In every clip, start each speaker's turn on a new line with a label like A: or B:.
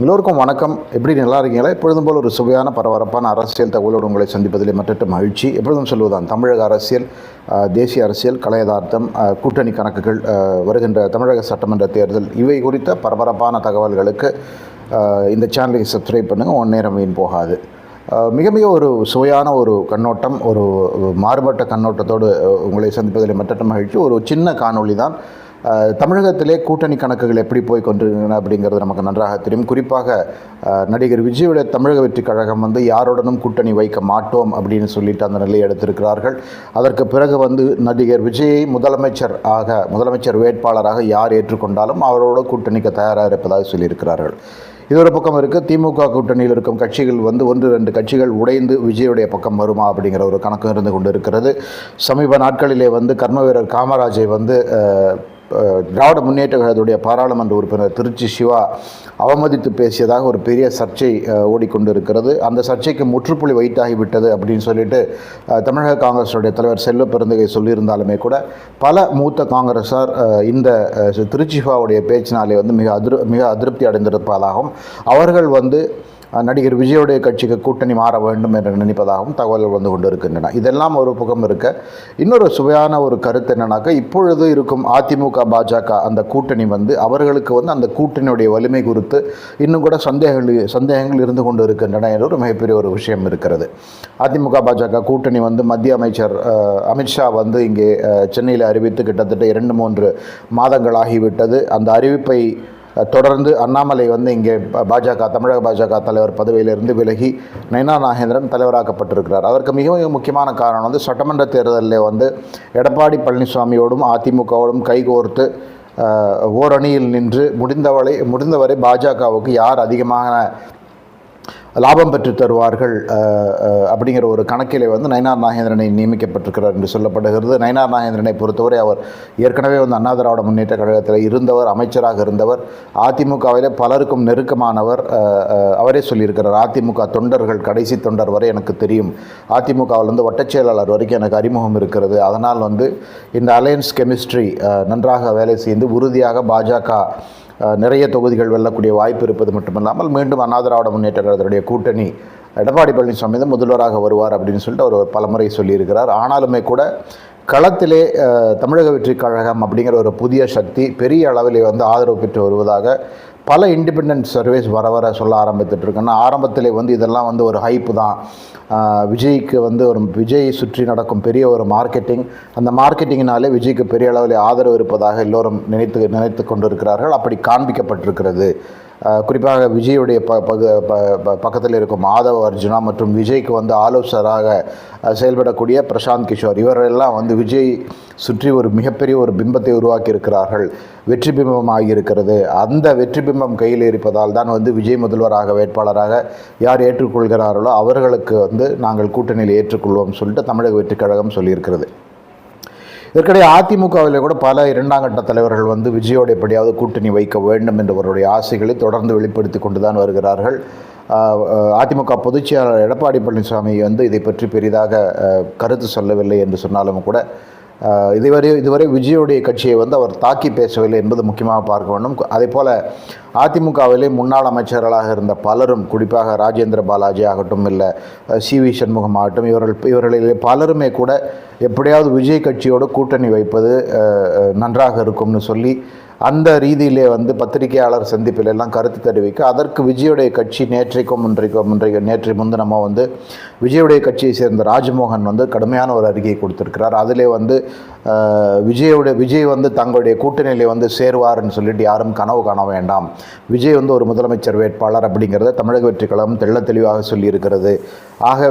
A: எல்லோருக்கும் வணக்கம். எப்படி நல்லா இருக்கீங்களா? எப்பொழுதும் போல் ஒரு சுவையான பரபரப்பான அரசியல் தகவலோடு உங்களை சந்திப்பதிலே மற்ற மகிழ்ச்சி. எப்பொழுதும் சொல்வதுதான், தமிழக அரசியல், தேசிய அரசியல், கலையதார்த்தம், கூட்டணி கணக்குகள், வருகின்ற தமிழக சட்டமன்ற தேர்தல், இவை குறித்த பரபரப்பான தகவல்களுக்கு இந்த சேனலை சப்ஸ்கிரைப் பண்ணுங்கள். ஒன் நேரம் வீண் போகாது. மிக மிக ஒரு சுவையான ஒரு கண்ணோட்டம், ஒரு மாறுபட்ட கண்ணோட்டத்தோடு உங்களை சந்திப்பதில் மற்ற மகிழ்ச்சி. ஒரு சின்ன காணொளி தான். தமிழகத்திலே கூட்டணி கணக்குகள் எப்படி போய் கொண்டிருக்கின்றன அப்படிங்கிறது நமக்கு நன்றாக தெரியும். குறிப்பாக நடிகர் விஜயுடைய தமிழக வெற்றி கழகம் யாருடனும் கூட்டணி வைக்க மாட்டோம் அப்படின்னு சொல்லிட்டு அந்த நிலையை எடுத்திருக்கிறார்கள். அதற்கு பிறகு நடிகர் விஜயை முதலமைச்சர் வேட்பாளராக யார் ஏற்றுக்கொண்டாலும் அவரோட கூட்டணிக்கு தயாராக இருப்பதாக சொல்லியிருக்கிறார்கள். இது ஒரு பக்கம் இருக்குது. திமுக கூட்டணியில் இருக்கும் கட்சிகள் 1-2 கட்சிகள் உடைந்து விஜயுடைய பக்கம் வருமா அப்படிங்கிற ஒரு கணக்கு இருந்து கொண்டு இருக்கிறது. சமீப நாட்களிலே கர்ம வீரர் காமராஜை திராவிட முன்னேற்ற கழகத்துடைய பாராளுமன்ற உறுப்பினர் திருச்சி சிவா அவமதித்து பேசியதாக ஒரு பெரிய சர்ச்சை ஓடிக்கொண்டு இருக்கிறது. அந்த சர்ச்சைக்கு முற்றுப்புள்ளி வைத்தாகிவிட்டது அப்படின்னு சொல்லிட்டு தமிழக காங்கிரஸுடைய தலைவர் செல்வ பெருந்தகை சொல்லியிருந்தாலுமே கூட பல மூத்த காங்கிரஸார் இந்த திருச்சி சிவாவுடைய பேச்சினாலே மிக அதிருப்தி அடைந்திருப்பதாகவும் அவர்கள் நடிகர் விஜயுடைய கட்சிக்கு கூட்டணி மாற வேண்டும் என்று நினைப்பதாகவும் தகவல்கள் கொண்டு இருக்கின்றன. இதெல்லாம் ஒரு பக்கம் இருக்க, இன்னொரு சுவையான ஒரு கருத்து என்னன்னாக்கா, இப்பொழுது இருக்கும் அதிமுக பாஜக அந்த கூட்டணி அவர்களுக்கு அந்த கூட்டணியுடைய வலிமை குறித்து இன்னும் கூட சந்தேகங்கள் இருந்து கொண்டு இருக்கின்றன என்ற ஒரு மிகப்பெரிய ஒரு விஷயம் இருக்கிறது. அதிமுக பாஜக கூட்டணி மத்திய அமைச்சர் அமித்ஷா இங்கே சென்னையில் அறிவித்து கிட்டத்தட்ட 2-3 மாதங்கள் ஆகிவிட்டது. அந்த அறிவிப்பை தொடர்ந்து அண்ணாமலை இங்கே தமிழக பாஜக தலைவர் பதவியிலிருந்து விலகி நயினா நாகேந்திரன் தலைவராக்கப்பட்டிருக்கிறார். அதற்கு மிக மிக முக்கியமான காரணம் சட்டமன்ற தேர்தலில் எடப்பாடி பழனிசாமியோடும் அதிமுகவோடும் கைகோர்த்து ஓரணியில் நின்று முடிந்தவரை பாஜகவுக்கு யார் அதிகமான லாபம் பெற்று தருவார்கள் அப்படிங்கிற ஒரு கணக்கிலே நயினார் நாகேந்திரனை நியமிக்கப்பட்டிருக்கிறார் என்று சொல்லப்படுகிறது. நயினார் நாகேந்திரனை பொறுத்தவரை அவர் ஏற்கனவே அண்ணா திராவிட முன்னேற்ற கழகத்தில் இருந்தவர், அமைச்சராக இருந்தவர், அதிமுகவிலே பலருக்கும் நெருக்கமானவர். அவரே சொல்லியிருக்கிறார், அதிமுக தொண்டர்கள் கடைசி தொண்டர் வரை எனக்கு தெரியும், அதிமுகவில் வட்டச் செயலாளர் வரைக்கும் எனக்கு அறிமுகம் இருக்கிறது. அதனால் இந்த அலையன்ஸ் கெமிஸ்ட்ரி நன்றாக வேலை செய்து உறுதியாக பாஜக நிறைய தொகுதிகள் வெல்லக்கூடிய வாய்ப்பு இருப்பது மட்டுமில்லாமல் மீண்டும் அண்ணா திராவிட முன்னேற்ற கழகத்துடைய கூட்டணி எடப்பாடி பழனிசாமி முதல்வராக வருவார் அப்படின்னு சொல்லிட்டு அவர் பலமுறை சொல்லியிருக்கிறார். ஆனாலுமே கூட களத்திலே தமிழக வெற்றி கழகம் அப்படிங்கிற ஒரு புதிய சக்தி பெரிய அளவிலே ஆதரவு பெற்று வருவதாக பல இண்டிபெண்டன்ட் சர்வேஸ் வர சொல்ல ஆரம்பித்துட்ருக்குன்னா, ஆரம்பத்திலே இதெல்லாம் ஒரு ஹைப்பு தான். விஜய்க்கு ஒரு விஜய் சுற்றி நடக்கும் பெரிய ஒரு மார்க்கெட்டிங், அந்த மார்க்கெட்டிங்கினாலே விஜய்க்கு பெரிய அளவில் ஆதரவு இருப்பதாக எல்லோரும் நினைத்து கொண்டிருக்கிறார்கள். அப்படி காண்பிக்கப்பட்டிருக்கிறது. குறிப்பாக விஜயுடைய பக்கத்தில் இருக்கும் ஆதவ அர்ஜுனா மற்றும் விஜய்க்கு ஆலோசகராக செயல்படக்கூடிய பிரசாந்த் கிஷோர், இவரெல்லாம் விஜய் சுற்றி ஒரு மிகப்பெரிய ஒரு பிம்பத்தை உருவாக்கி இருக்கிறார்கள். வெற்றி பிம்பம் ஆகியிருக்கிறது. அந்த வெற்றி பிம்பம் கையில் இருப்பதால் தான் விஜய் முதல்வராக வேட்பாளராக யார் ஏற்றுக்கொள்கிறார்களோ அவர்களுக்கு நாங்கள் கூட்டணியில் ஏற்றுக்கொள்வோம் சொல்லிட்டு தமிழக வெற்றி கழகம் சொல்லியிருக்கிறது. இதற்கிடையே அதிமுகவில் கூட பல 2ஆம் கட்ட தலைவர்கள் விஜயோட எப்படியாவது கூட்டணி வைக்க வேண்டும் என்றவருடைய ஆசைகளை தொடர்ந்து வெளிப்படுத்தி கொண்டு தான் வருகிறார்கள். அதிமுக பொதுச் செயலாளர் எடப்பாடி பழனிசாமி இதை பற்றி பெரிதாக கருத்து சொல்லவில்லை என்று சொன்னாலும் கூட இதுவரை விஜயோடைய கட்சியை அவர் தாக்கி பேசவில்லை என்பது முக்கியமாக பார்க்க வேண்டும். அதே போல் அதிமுகவிலே முன்னாள் அமைச்சர்களாக இருந்த பலரும், குறிப்பாக ராஜேந்திர பாலாஜி ஆகட்டும், இல்லை CV சண்முகம் ஆகட்டும், இவர்களிலே பலருமே கூட எப்படியாவது விஜய் கட்சியோடு கூட்டணி வைப்பது நன்றாக இருக்கும்னு சொல்லி அந்த ரீதியிலே பத்திரிகையாளர் சந்திப்பில் எல்லாம் கருத்து தெரிவிக்க, அதற்கு விஜயுடைய கட்சி நேற்று முன்தினமோ விஜயுடைய கட்சியை சேர்ந்த ராஜ்மோகன் கடுமையான ஒரு அறிக்கையை கொடுத்திருக்கிறார். அதிலே விஜய் தங்களுடைய கூட்டணியிலே சேருவார்னு சொல்லிட்டு யாரும் கனவு காண வேண்டாம். விஜய் ஒரு முதலமைச்சர் வேட்பாளர் அப்படிங்கிறத தமிழக வெற்றி கழகம் தெளிவாக சொல்லியிருக்கிறது. ஆக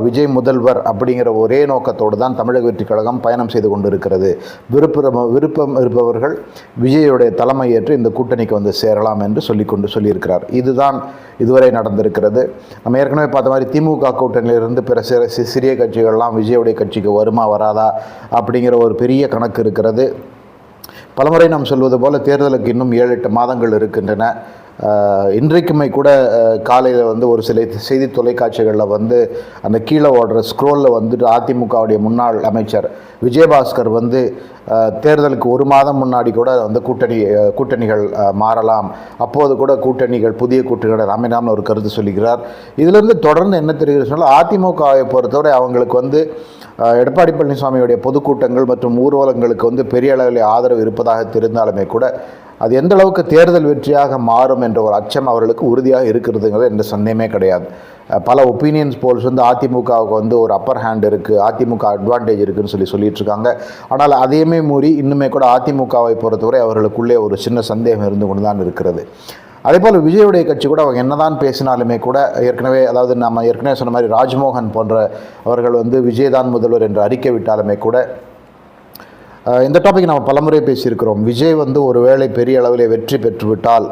A: விஜய் முதல்வர் அப்படிங்கிற ஒரே நோக்கத்தோடு தான் தமிழக வெற்றி கழகம் பயணம் செய்து கொண்டு இருக்கிறது. விருப்பம் இருப்பவர்கள் விஜயுடைய தலைமை ஏற்று இந்த கூட்டணிக்கு சேரலாம் என்று சொல்லியிருக்கிறார். இதுதான் இதுவரை நடந்திருக்கிறது. நம்ம ஏற்கனவே பார்த்த மாதிரி திமுக கூட்டணியிலிருந்து பிற சிறிய கட்சிகள்லாம் விஜயுடைய கட்சிக்கு வருமா வராதா அப்படிங்கிற ஒரு பெரிய கணக்கு இருக்கிறது. பலமுறை நாம் சொல்வது போல தேர்தலுக்கு இன்னும் 7-8 மாதங்கள் இருக்கின்றன. இன்றைக்குமே கூட காலையில் வந்து ஒரு சில செய்தி தொலைக்காட்சிகளில் வந்து அந்த கீழே ஓடுற ஸ்க்ரோலில் வந்துட்டு அதிமுகவுடைய முன்னாள் அமைச்சர் விஜயபாஸ்கர் வந்து தேர்தலுக்கு ஒரு மாதம் முன்னாடி கூட வந்து கூட்டணிகள் மாறலாம், அப்போது கூட புதிய கூட்டணிகள் அமையலாம்னு ஒரு கருத்து சொல்லிக்கிறார். இதிலிருந்து தொடர்ந்து என்ன தெரிகிறது சொன்னால், அதிமுகவை பொறுத்தவரை அவங்களுக்கு வந்து எடப்பாடி பழனிசாமியுடைய பொதுக்கூட்டங்கள் மற்றும் ஊர்வலங்களுக்கு வந்து பெரிய அளவில் ஆதரவு இருப்பதாக தெரிந்தாலுமே கூட அது எந்த அளவுக்கு தேர்தல் வெற்றியாக மாறும் என்ற ஒரு அச்சம் அவர்களுக்கு உறுதியாக இருக்கிறதுங்கிறது எந்த சந்தேகமே கிடையாது. பல ஒப்பீனியன்ஸ் போல்ஸ் வந்து அதிமுகவுக்கு வந்து ஒரு அப்பர் ஹேண்ட் இருக்குது, அதிமுக அட்வான்டேஜ் இருக்குதுன்னு சொல்லிட்டு இருக்காங்க. ஆனால் அதையுமே மீறி இன்னுமே கூட அதிமுகவை பொறுத்தவரை அவர்களுக்குள்ளே ஒரு சின்ன சந்தேகம் இருந்து கொண்டு தான் இருக்கிறது. அதேபோல் விஜயுடைய கட்சி கூட அவங்க என்னதான் பேசினாலுமே கூட அதாவது நம்ம ஏற்கனவே சொன்ன மாதிரி ராஜ்மோகன் போன்ற அவர்கள் வந்து விஜய்தான் முதல்வர் என்று அறிக்கை விட்டாலுமே கூட இந்த டாபிக் நம்ம பலமுறை பேசியிருக்கிறோம். விஜய் வந்து ஒரு வேளை பெரிய அளவில் வெற்றி பெற்றுவிட்டால்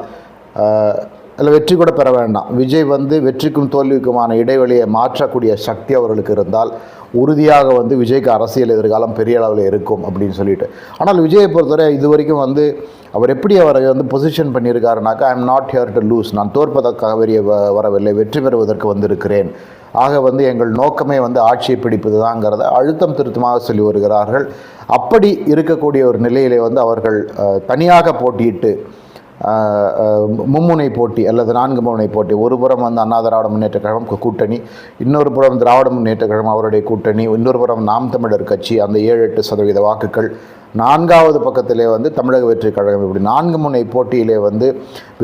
A: இல்லை வெற்றி கூட பெற வேண்டாம், விஜய் வந்து வெற்றிக்கும் தோல்விக்குமான இடைவெளியை மாற்றக்கூடிய சக்தி அவர்களுக்கு இருந்தால் உறுதியாக வந்து விஜய்க்கு அரசியல் எதிர்காலம் பெரிய அளவில் இருக்கும் அப்படின்னு சொல்லிட்டு. ஆனால் விஜயை பொறுத்தவரை இது வரைக்கும் வந்து அவர் எப்படி அவரை வந்து பொசிஷன் பண்ணியிருக்காருனாக்கா, I am not here to lose, நான் தோற்பதற்காக வரவில்லை, வெற்றி பெறுவதற்கு வந்திருக்கிறேன், ஆக வந்து எங்கள் நோக்கமே வந்து ஆட்சியை பிடிப்பது தாங்கிறத அழுத்தம் திருத்தமாக சொல்லி வருகிறார்கள். அப்படி இருக்கக்கூடிய ஒரு நிலையிலே வந்து அவர்கள் தனியாக போட்டியிட்டு மும்முனை போட்டி அல்லது 4 முனை போட்டி, ஒரு புறம் வந்து அண்ணா திராவிட முன்னேற்ற கழகம் கூட்டணி, இன்னொரு புறம் திராவிட முன்னேற்ற கழகம் அவருடைய கூட்டணி, இன்னொரு புறம் நாம் தமிழர் கட்சி அந்த 7-8% வாக்குகள், 4வது பக்கத்திலே வந்து தமிழக வெற்றி கழகம், இப்படி 4 முனை போட்டியிலே வந்து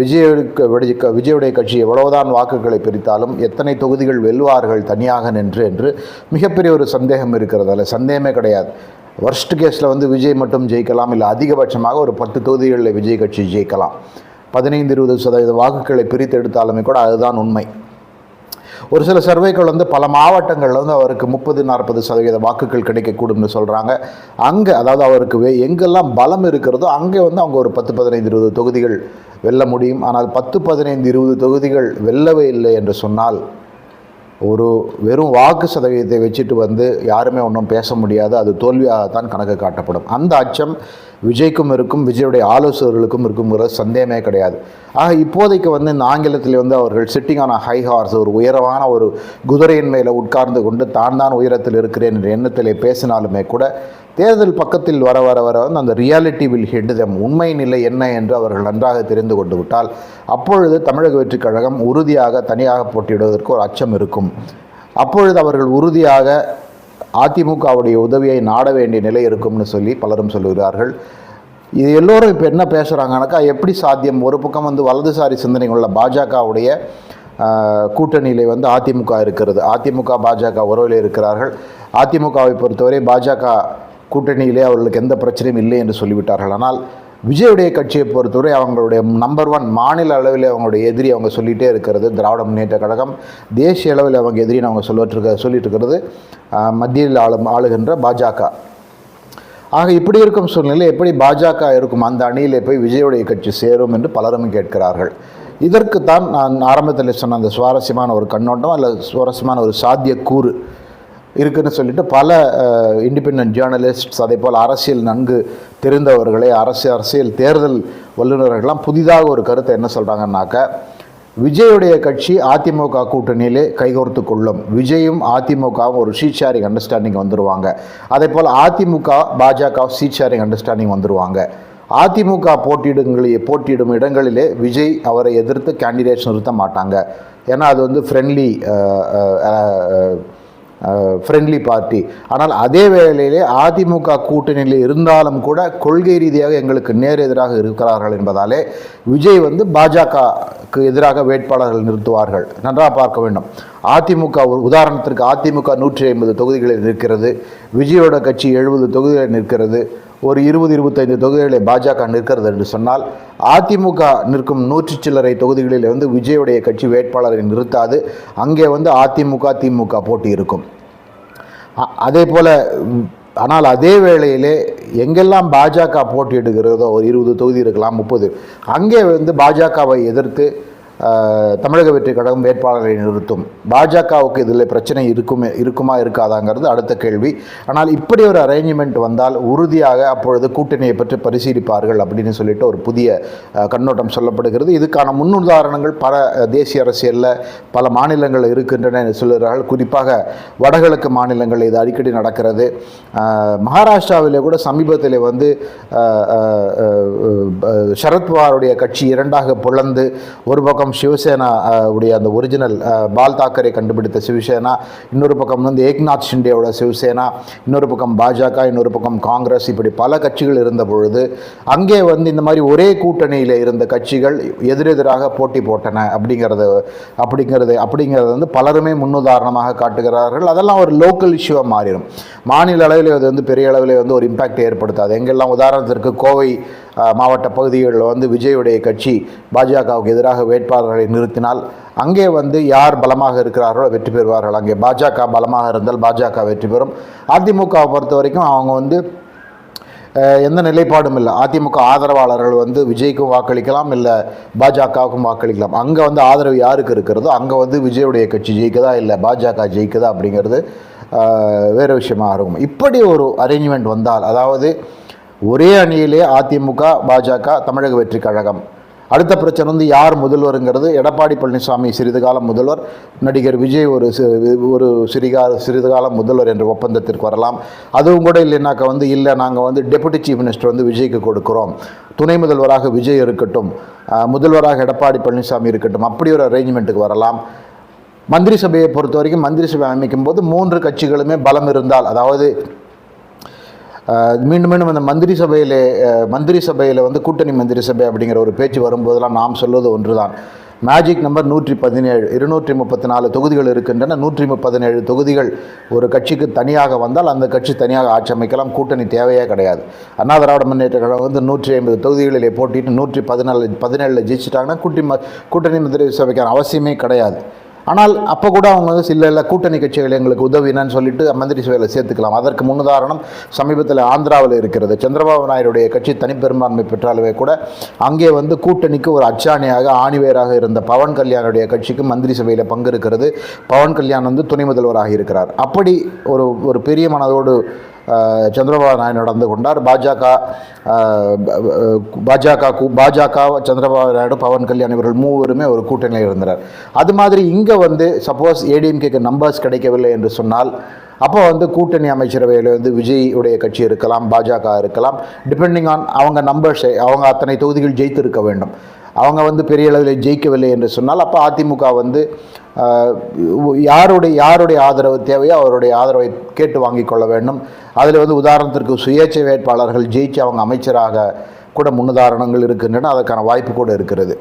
A: விஜயுடைய கட்சி எவ்வளவுதான் வாக்குகளை பிரித்தாலும் எத்தனை தொகுதிகள் வெல்வார்கள் தனியாக நின்று என்று மிகப்பெரிய ஒரு சந்தேகம் இருக்கிறது. அதில் சந்தேகமே கிடையாது. வர்ஸ்ட் கேஸில் வந்து விஜய் மட்டும் ஜெயிக்கலாம், இல்லை அதிகபட்சமாக ஒரு 10 தொகுதிகளில் விஜய் கட்சி ஜெயிக்கலாம். 15-20% வாக்குகளை பிரித்து எடுத்தாலுமே கூட அதுதான் உண்மை. ஒரு சில சர்வேக்கள் வந்து பல மாவட்டங்களில் வந்து அவருக்கு 30-40% வாக்குகள் கிடைக்கக்கூடும்னு சொல்கிறாங்க. அங்கே அதாவது அவருக்கு எங்கெல்லாம் பலம் இருக்கிறதோ அங்கே வந்து அவங்க ஒரு 10-15-20 தொகுதிகள் வெல்ல முடியும். ஆனால் 10-15-20 தொகுதிகள் வெல்லவே இல்லை என்று சொன்னால் ஒரு வெறும் வாக்கு சதவீதத்தை வச்சுட்டு வந்து யாருமே ஒன்றும் பேச முடியாது, அது தோல்வியாகத்தான் கணக்கு காட்டப்படும். அந்த அச்சம் விஜய்க்கும் இருக்கும், விஜயுடைய ஆலோசகர்களுக்கும் இருக்குங்கிற சந்தேகமே கிடையாது. ஆக இப்போதைக்கு வந்து இந்த ஆங்கிலத்தில் வந்து அவர்கள் சிட்டிங் ஆன் ஹை ஹார்ஸ், ஒரு உயரமான ஒரு குதிரையின் மேலே உட்கார்ந்து கொண்டு தான் உயரத்தில் இருக்கிறேன் என்ற எண்ணத்தில் பேசினாலுமே கூட தேர்தல் பக்கத்தில் வர வந்து அந்த ரியாலிட்டி வில் ஹிட் தம், உண்மை நிலை என்ன என்று அவர்கள் நன்றாக தெரிந்து கொண்டு விட்டால் அப்பொழுது தமிழக வெற்றி கழகம் உறுதியாக தனியாக போட்டியிடுவதற்கு ஒரு அச்சம் இருக்கும். அப்பொழுது அவர்கள் உறுதியாக அதிமுகவுடைய உதவியை நாட வேண்டிய நிலை இருக்கும்னு சொல்லி பலரும் சொல்லுகிறார்கள். இது எல்லோரும் இப்போ என்ன பேசுகிறாங்கனாக்கா, எப்படி சாத்தியம், ஒரு பக்கம் வந்து வலதுசாரி சிந்தனைகளுள்ள பாஜகவுடைய கூட்டணியிலே வந்து அதிமுக இருக்கிறது, அதிமுக பாஜக உறவில் இருக்கிறார்கள். அதிமுகவை பொறுத்தவரை பாஜக கூட்டணியிலே அவர்களுக்கு எந்த பிரச்சனையும் இல்லை என்று சொல்லிவிட்டார்கள். ஆனால் விஜயுடைய கட்சியை பொறுத்தவரை அவங்களுடைய நம்பர் 1 மாநில அளவில் அவங்களுடைய எதிரி அவங்க சொல்லிகிட்டே இருக்கிறது திராவிட முன்னேற்ற கழகம், தேசிய அளவில் அவங்க எதிரின்னு அவங்க சொல்லிட்டு இருக்கிறது மத்தியில் ஆளுகின்ற பாஜக. ஆக இப்படி இருக்கும் சூழ்நிலை எப்படி பாஜக இருக்கும் அந்த அணியிலே போய் விஜயுடைய கட்சி சேரும் என்று பலரும் கேட்கிறார்கள். இதற்குத்தான் நான் ஆரம்பத்தில் சொன்ன அந்த சுவாரஸ்யமான ஒரு கண்ணோட்டம் அல்லது சுவாரஸ்யமான ஒரு சாத்தியக்கூறு இருக்குதுன்னு சொல்லிட்டு பல இண்டிபெண்டன்ட் ஜேர்னலிஸ்ட்ஸ், அதே போல் அரசியல் நன்கு தெரிந்தவர்களே அரசியல் தேர்தல் வல்லுநர்கள்லாம் புதிதாக ஒரு கருத்தை என்ன சொல்கிறாங்கன்னாக்கா, விஜயுடைய கட்சி அதிமுக கூட்டணியிலே கைகோர்த்து கொள்ளும், விஜயும் அதிமுகவும் ஒரு சீட் ஷேரிங் அண்டர்ஸ்டாண்டிங் வந்துடுவாங்க, அதே போல் AIADMK BJP seat sharing understanding வந்துடுவாங்க, அதிமுக போட்டியிடும் இடங்களிலே விஜய் அவரை எதிர்த்து கேண்டிடேட்ஸ் நிறுத்த மாட்டாங்க, ஏன்னா அது வந்து ஃப்ரெண்ட்லி பார்ட்டி. ஆனால் அதே வேளையிலே அதிமுக கூட்டணியில் இருந்தாலும் கூட கொள்கை ரீதியாக எங்களுக்கு நேர் எதிராக இருக்கிறார்கள் என்பதாலே விஜய் வந்து பாஜகவுக்கு எதிராக வேட்பாளர்கள் நிறுத்துவார்கள். நன்றாக பார்க்க வேண்டும். அதிமுக உதாரணத்திற்கு அதிமுக 150 தொகுதிகளில் நிற்கிறது, விஜயோட கட்சி 70 தொகுதிகளில் நிற்கிறது, ஒரு 20-25 தொகுதிகளில் பாஜக நிற்கிறது என்று சொன்னால் அதிமுக நிற்கும் 100 சில்லறை தொகுதிகளில் வந்து விஜயுடைய கட்சி வேட்பாளரை நிறுத்தாது, அங்கே வந்து அதிமுக திமுக போட்டி இருக்கும். அதே போல் ஆனால் அதே வேளையிலே எங்கெல்லாம் பாஜக போட்டியிடுகிறதோ ஒரு 20 தொகுதி இருக்கலாம் 30, அங்கே வந்து பாஜகவை எதிர்த்து தமிழக வெற்றி கழகம் வேட்பாளரை நிறுத்தும். பாஜகவுக்கு இதில் பிரச்சனை இருக்குமா இருக்காதாங்கிறது அடுத்த கேள்வி. ஆனால் இப்படி ஒரு அரேஞ்ச்மெண்ட் வந்தால் உறுதியாக அப்பொழுது கூட்டணியை பற்றி பரிசீலிப்பார்கள் அப்படின்னு சொல்லிட்டு ஒரு புதிய கண்ணோட்டம் சொல்லப்படுகிறது. இதுக்கான முன்னுதாரணங்கள் பல தேசிய அரசியலில் பல மாநிலங்கள் இருக்கின்றன என்று சொல்கிறார்கள். குறிப்பாக வடகிழக்கு மாநிலங்கள் இது அடிக்கடி நடக்கிறது. மகாராஷ்டிராவிலே கூட சமீபத்தில் வந்து சரத்பவாருடைய கட்சி இரண்டாக பிளந்து ஒரு பக்கம் சிவசேனா உடைய அந்த ஒரிஜினல் பால் தாக்கரே கண்டுபிடித்த சிவசேனா, இன்னொரு பக்கம் வந்து ஏக்நாத் ஷிண்டேவோட சிவசேனா, இன்னொரு பக்கம் பாஜக, இன்னொரு பக்கம் காங்கிரஸ், இப்படி பல கட்சிகள் இருந்த பொழுது அங்கே வந்து இந்த மாதிரி ஒரே கூட்டணியில் இருந்த கட்சிகள் எதிரெதிராக போட்டி போட்டன அப்படிங்கிறது வந்து பலருமே முன்னுதாரணமாக காட்டுகிறார்கள். அதெல்லாம் ஒரு லோக்கல் இஷ்யூவாக மாறிடும். மாநில அளவில் அது வந்து பெரிய அளவில் வந்து ஒரு இம்பாக்ட் ஏற்படுத்தாது. எங்கெல்லாம் உதாரணத்திற்கு கோவை மாவட்ட பகுதிகளில் வந்து விஜயுடைய கட்சி பாஜகவுக்கு எதிராக வேட்பாளர்களை நிறுத்தினால் அங்கே வந்து யார் பலமாக இருக்கிறார்களோ வெற்றி பெறுவார்கள். அங்கே பாஜக பலமாக இருந்தால் பாஜக வெற்றி பெறும். அதிமுகவை பொறுத்த வரைக்கும் அவங்க வந்து எந்த நிலைப்பாடும் இல்லை. அதிமுக ஆதரவாளர்கள் வந்து விஜய்க்கும் வாக்களிக்கலாம், இல்லை பாஜகவுக்கும் வாக்களிக்கலாம். அங்கே வந்து ஆதரவு யாருக்கு இருக்கிறதோ அங்கே வந்து விஜயுடைய கட்சி ஜெயிக்குதா இல்லை பாஜக ஜெயிக்குதா அப்படிங்கிறது வேறு விஷயமாக இருக்கும். இப்படி ஒரு அரேஞ்ச்மெண்ட் வந்தால், அதாவது ஒரே அணியிலே அதிமுக, பாஜக, தமிழக வெற்றி கழகம், அடுத்த பிரச்சனை வந்து யார் முதல்வருங்கிறது. எடப்பாடி பழனிசாமி சிறிது காலம் முதல்வர், நடிகர் விஜய் ஒரு சிறிது காலம் முதல்வர் என்ற ஒப்பந்தத்திற்கு வரலாம். அதுவும் கூட இல்லைனாக்கா வந்து இல்லை நாங்கள் வந்து டெபுட்டி சீஃப் மினிஸ்டர் வந்து விஜய்க்கு கொடுக்குறோம், துணை முதல்வராக விஜய் இருக்கட்டும், முதல்வராக எடப்பாடி பழனிசாமி இருக்கட்டும், அப்படி ஒரு அரேஞ்ச்மெண்ட்டுக்கு வரலாம். மந்திரி சபையை பொறுத்த வரைக்கும் மந்திரி சபை அமைக்கும் போது 3 கட்சிகளுமே பலம் இருந்தால், அதாவது மீண்டும் அந்த மந்திரி சபையில் வந்து கூட்டணி மந்திரி சபை அப்படிங்கிற ஒரு பேச்சு வரும்போதெல்லாம் நாம் சொல்வது ஒன்று தான். மேஜிக் நம்பர் 117, 234 தொகுதிகள் இருக்கின்றன. 117 தொகுதிகள் ஒரு கட்சிக்கு தனியாக வந்தால் அந்த கட்சி தனியாக ஆட்சி அமைக்கலாம், கூட்டணி தேவையே கிடையாது. அண்ணா திராவிட முன்னேற்ற கழகம் வந்து 150 தொகுதிகளிலே போட்டிட்டு 117 ஜெயிச்சிட்டாங்கன்னா கூட்டணி மந்திரி சபைக்கான அவசியமே கிடையாது. ஆனால் அப்போ கூட அவங்க வந்து இல்லை கூட்டணி கட்சிகள் எங்களுக்கு உதவினு சொல்லிட்டு மந்திரி சபையில் சேர்த்துக்கலாம். அதற்கு முன்னுதாரணம் சமீபத்தில் ஆந்திராவில் இருக்கிறது. சந்திரபாபு நாயுடைய கட்சி தனிப்பெரும்பான்மை பெற்றாலுமே கூட அங்கே வந்து கூட்டணிக்கு ஒரு அச்சாணியாக ஆணிவேராக இருந்த பவன் கல்யாணுடைய கட்சிக்கு மந்திரி சபையில் பங்கு இருக்கிறது. பவன் கல்யாண் வந்து துணை முதல்வராக இருக்கிறார். அப்படி ஒரு பெரிய மனதோடு சந்திரபாபு நாயுடு நடந்து கொண்டார். பாஜக சந்திரபாபு நாயுடு, பவன் கல்யாண் இவர்கள் மூவருமே ஒரு கூட்டணியில் இருந்தனர். அது மாதிரி இங்கே வந்து சப்போஸ் ஏடிஎம்கேக்கு நம்பர்ஸ் கிடைக்கவில்லை என்று சொன்னால் அப்போ வந்து கூட்டணி அமைச்சரவையில் வந்து விஜய் உடைய கட்சி இருக்கலாம், பாஜக இருக்கலாம், டிபெண்டிங் ஆன் அவங்க நம்பர்ஸை. அவங்க அத்தனை தொகுதிகள் ஜெயித்திருக்க வேண்டும். அவங்க வந்து பெரிய அளவில் ஜெயிக்கவில்லை என்று சொன்னால் அப்போ அதிமுக வந்து யாருடைய ஆதரவு தேவையோ அவருடைய ஆதரவை கேட்டு வாங்கி கொள்ள வேண்டும். அதில் வந்து உதாரணத்திற்கு சுயேட்சை வேட்பாளர்கள் ஜெயிச்சு அவங்க அமைச்சராக கூட முன்னுதாரணங்கள் இருக்கின்றன. அதற்கான வாய்ப்பு கூட இருக்கிறது.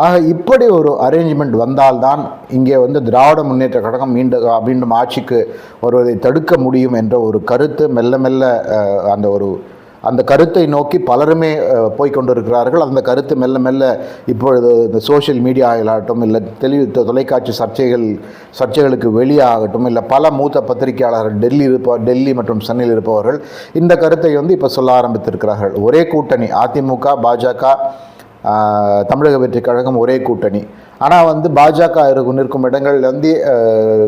A: ஆக இப்படி ஒரு அரேஞ்ச்மெண்ட் வந்தால்தான் இங்கே வந்து திராவிட முன்னேற்ற கழகம் மீண்டும் ஆட்சிக்கு வருவதை தடுக்க முடியும் என்ற ஒரு கருத்து மெல்ல மெல்ல அந்த கருத்தை நோக்கி பலருமே போய்கொண்டிருக்கிறார்கள். அந்த கருத்து மெல்ல மெல்ல இப்பொழுது இந்த சோஷியல் மீடியாவிலாகட்டும், இல்லை தொலைக்காட்சி சர்ச்சைகளுக்கு வெளியாகட்டும், இல்லை பல மூத்த பத்திரிகையாளர்கள் டெல்லி மற்றும் சென்னையில் இருப்பவர்கள் இந்த கருத்தை வந்து இப்போ சொல்ல ஆரம்பித்திருக்கிறார்கள். ஒரே கூட்டணி அதிமுக, பாஜக, தமிழக வெற்றி கழகம் ஒரே கூட்டணி. ஆனால் வந்து பாஜக நிற்கும் இடங்களில் வந்து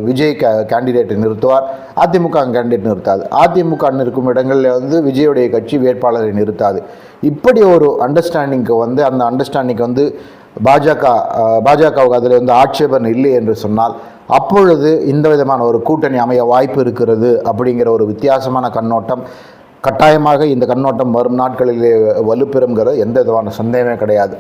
A: விஜய் கேண்டிடேட்டை நிறுத்துவார், அதிமுக கேண்டிடேட் நிறுத்தாது. அதிமுக நிற்கும் இடங்களில் வந்து விஜயுடைய கட்சி வேட்பாளரை நிறுத்தாது. இப்படி ஒரு அண்டர்ஸ்டாண்டிங்க்கு வந்து அந்த அண்டர்ஸ்டாண்டிங்க்கு வந்து பாஜகவுக்கு அதில் வந்து ஆட்சேபம் இல்லை என்று சொன்னால் அப்பொழுது இந்த விதமான ஒரு கூட்டணி அமைய வாய்ப்பு இருக்கிறது அப்படிங்கிற ஒரு வித்தியாசமான கண்ணோட்டம் கட்டாயமாக இந்த கண்ணோட்டம் வரும் நாட்களிலே வலுப்பெறுங்கிறது எந்த விதமான சந்தேகமே கிடையாது.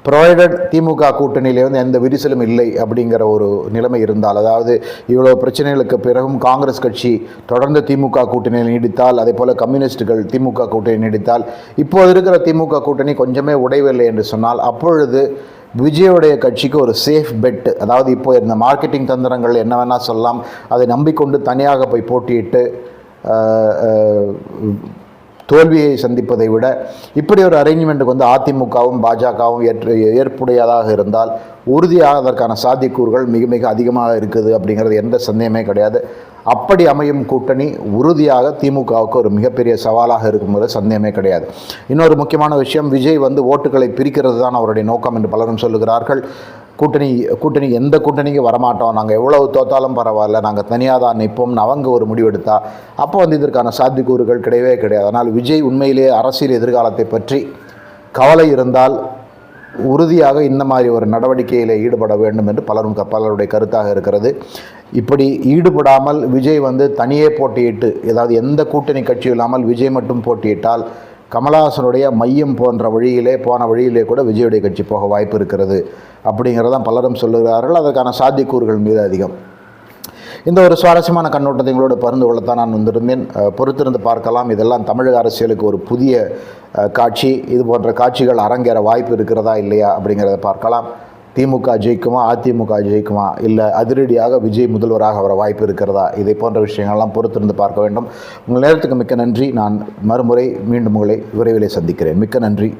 A: ப்ரொவைடட் திமுக கூட்டணியிலே வந்து எந்த விரிசலும் இல்லை அப்படிங்கிற ஒரு நிலைமை இருந்தால், அதாவது இவ்வளோ பிரச்சனைகளுக்கு பிறகும் காங்கிரஸ் கட்சி தொடர்ந்து திமுக கூட்டணியில் நீடித்தால், அதே போல் கம்யூனிஸ்டுகள் திமுக கூட்டணி நீடித்தால், இப்போது இருக்கிற திமுக கூட்டணி கொஞ்சமே உடைவில்லை என்று சொன்னால் அப்பொழுது விஜயோடைய கட்சிக்கு ஒரு சேஃப் பெட், அதாவது இப்போ இந்த மார்க்கெட்டிங் தந்திரங்கள் என்ன வேணால் சொல்லலாம், அதை நம்பிக்கொண்டு தனியாக போய் போட்டியிட்டு தோல்வியை சந்திப்பதை விட இப்படி ஒரு அரேஞ்ச்மெண்ட்டுக்கு வந்து அதிமுகவும் பாஜகவும் ஏற்புடையதாக இருந்தால் உறுதியாக அதற்கான சாத்தியக்கூறுகள் மிக மிக அதிகமாக இருக்குது அப்படிங்கிறது எந்த சந்தேகமே கிடையாது. அப்படி அமையும் கூட்டணி உறுதியாக திமுகவுக்கு ஒரு மிகப்பெரிய சவாலாக இருக்கும்போது சந்தேகமே கிடையாது. இன்னொரு முக்கியமான விஷயம், விஜய் வந்து ஓட்டுகளை பிரிக்கிறது தான் அவருடைய நோக்கம் என்று பலரும் சொல்லுகிறார்கள். கூட்டணி எந்த கூட்டணிக்கு வரமாட்டோம், நாங்கள் எவ்வளவு தோத்தாலும் பரவாயில்ல, நாங்கள் தனியாக தான் நிற்போம்னு அவங்க ஒரு முடிவெடுத்தா அப்போ வந்து இதற்கான சாத்தியக்கூறுகள் கிடையவே கிடையாது. அதனால் விஜய் உண்மையிலேயே அரசியல் எதிர்காலத்தை பற்றி கவலை இருந்தால் உறுதியாக இந்த மாதிரி ஒரு நடவடிக்கையில் ஈடுபட வேண்டும் என்று பலருடைய கருத்தாக இருக்கிறது. இப்படி ஈடுபடாமல் விஜய் வந்து தனியே போட்டியிட்டு, ஏதாவது எந்த கூட்டணி கட்சி இல்லாமல் விஜய் மட்டும் போட்டியிட்டால் கமலஹாசனுடைய மையம் போன வழியிலே கூட விஜயுடைய கட்சி போக வாய்ப்பு இருக்கிறது அப்படிங்கிறதான் பலரும் சொல்லுகிறார்கள். அதற்கான சாத்தியக்கூறுகள் மீது அதிகம். இந்த ஒரு சுவாரஸ்யமான கண்ணோட்டத்தை எங்களோடு பகிர்ந்து கொள்ளத்தான் நான் வந்திருந்தேன். பொறுத்திருந்து பார்க்கலாம். இதெல்லாம் தமிழக அரசியலுக்கு ஒரு புதிய காட்சி. இது போன்ற காட்சிகள் அரங்கேற வாய்ப்பு இருக்கிறதா இல்லையா அப்படிங்கிறத பார்க்கலாம். திமுக ஜெயிக்குமா, அதிமுக ஜெயிக்குமா, இல்லை அதிரடியாக விஜய் முதல்வராக வர வாய்ப்பு இருக்கிறதா, இதை போன்ற விஷயங்கள்லாம் பொறுத்திருந்து பார்க்க வேண்டும். உங்கள் நேரத்துக்கு மிக்க நன்றி. நான் மறுமுறை மீண்டும் உங்களை விரைவிலே சந்திக்கிறேன். மிக்க நன்றி.